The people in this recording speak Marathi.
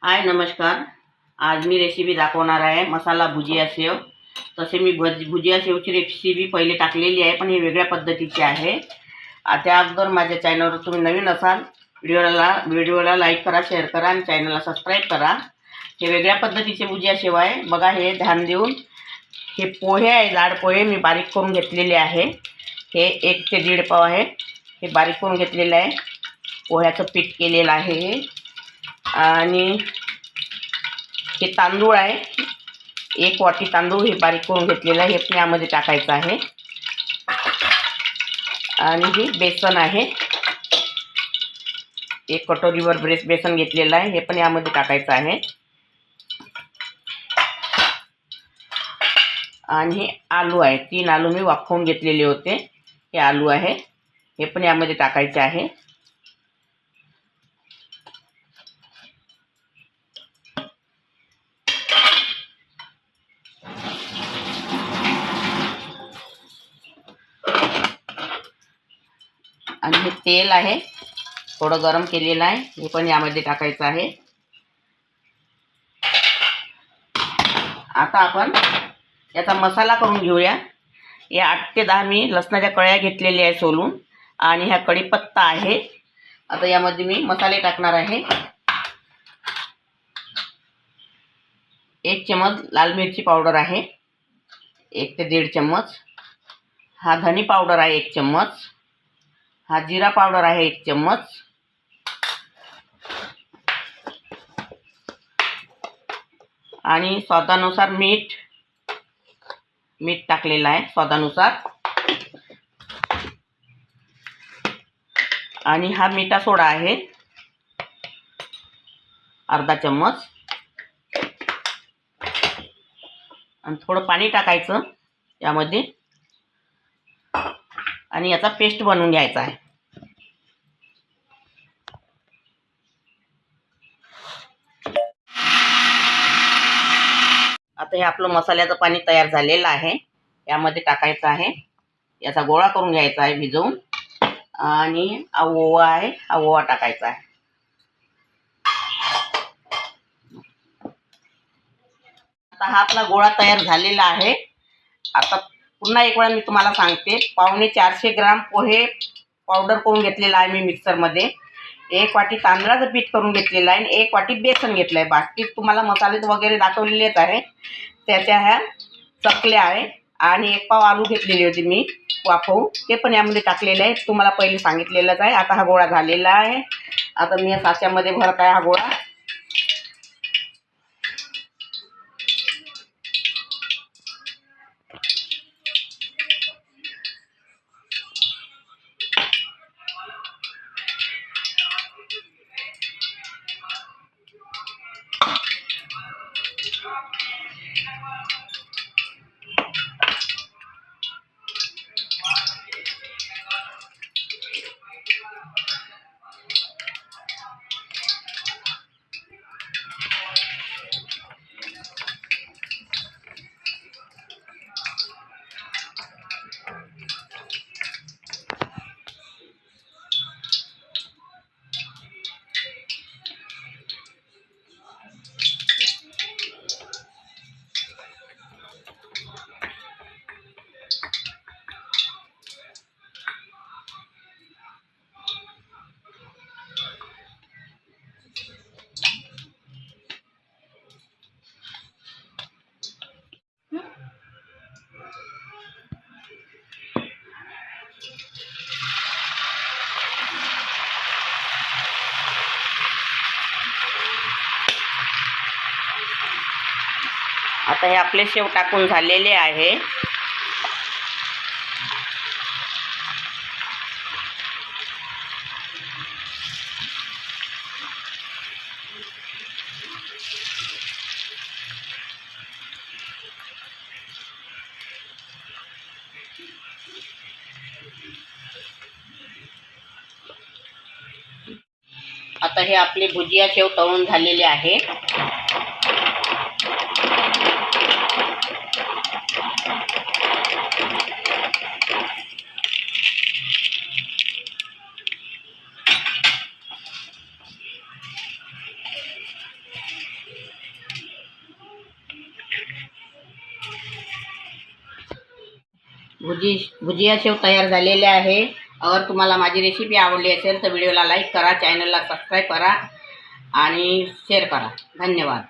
हाय नमस्कार। आज मी रेसिपी दाखवणार आहे मसाला भुजिया शेव। तसे मी भुजिया शेवची रेसिपी पहिले टाकलेली आहे, पण ही वेगळ्या पद्धतीची आहे। त्या अगोदर माझ्या चॅनलवर तुम्ही नवीन असाल व्हिडिओला लाईक करा, शेअर करा आणि चॅनलला सबस्क्राईब करा। हे वेगळ्या पद्धतीचे भुजिया शेव आहे, बघा हे ध्यान देऊन। हे पोहे आहे, जाड पोहे मी बारीक करून घेतलेले आहे। हे 1 ते 1.5 पाव आहे, हे बारीक करून घेतलेले आहे। पोह्याचं पीठ केलेलं आहे हे। आणि हे तांदूळ आहे, 1 वाटी तांदूळ हे बारीक करून घेतलेलं आहे, हे पण यामध्ये टाकायचं आहे। आणि हे बेसन आहे, 1 कटोरीवर बेसन घेतलेलं आहे, हे पण यामध्ये टाकायचं आहे। आणि हे आलू आहे, 3 आलू मी वाफवून घेतलेले होते, हे आलू आहे, हे पण यामध्ये टाकायचे आहे। आणि हे तेल आहे, थोडं गरम केलेलं आहे, हे पण यामध्ये टाकायचं आहे। आता आपण याचा मसाला करून घेऊया। हे 8 ते 10 मी लसणाच्या कळ्या घेतलेल्या आहे सोलून, आणि हा कढीपत्ता आहे। आता यामध्ये मी मसाले टाकणार आहे। 1 चमच लाल मिरची पावडर आहे, 1 ते 1.5 चमच। हा धनी पावडर आहे 1 चमच। हा जीरा पावडर आहे 1 चम्मच। आणि स्वादानुसार मीठ टाकलेलं आहे, स्वादानुसार। आणि हा मीठा सोडा आहे, अर्धा चम्मच। आणि थोडं पाणी टाकायचं यामध्ये, आणि याचा पेस्ट बनवून घ्यायचा आहे। आता हे आपलं मसाल्याचं पाणी तयार झालेलं आहे, यामध्ये टाकायचं आहे। याचा गोळा करून घ्यायचा आहे भिजवून। आणि हा ओवा आहे, हा ओवा टाकायचा आहे। आता हा आपला गोळा तयार झालेला आहे। आता पुन्हा एक वेळा मी तुम्हाला सांगते, 450 ग्राम पोहे पावडर करून घेतलेला आहे मी मिक्सरमध्ये। 1 वाटी तांदळाचं पीठ करून घेतलेलं आहे, आणि 1 वाटी बेसन घेतलं आहे। बाकी तुम्हाला मसाले वगैरे दाखवलेलेच आहे। त्याच्या ह्या चकल्या आहे, आणि 1 पाव आलू घेतलेली होती मी वाफवून, ते पण यामध्ये टाकलेले आहे, तुम्हाला पहिले सांगितलेलंच आहे। आता हा गोळा झालेला आहे। आता मी या साच्यामध्ये भरत आहे हा गोळा। आता हे आपले शेव टाकून झालेले आहे। आता हे आपले भुजिया शेव तळून झालेले आहे। भुजिया शेव तयार झालेले आहे. अगर तुम्हाला माझी रेसिपी आवडली असेल तर व्हिडिओला लाईक करा, चॅनलला सबस्क्राईब करा आणि शेअर करा. धन्यवाद.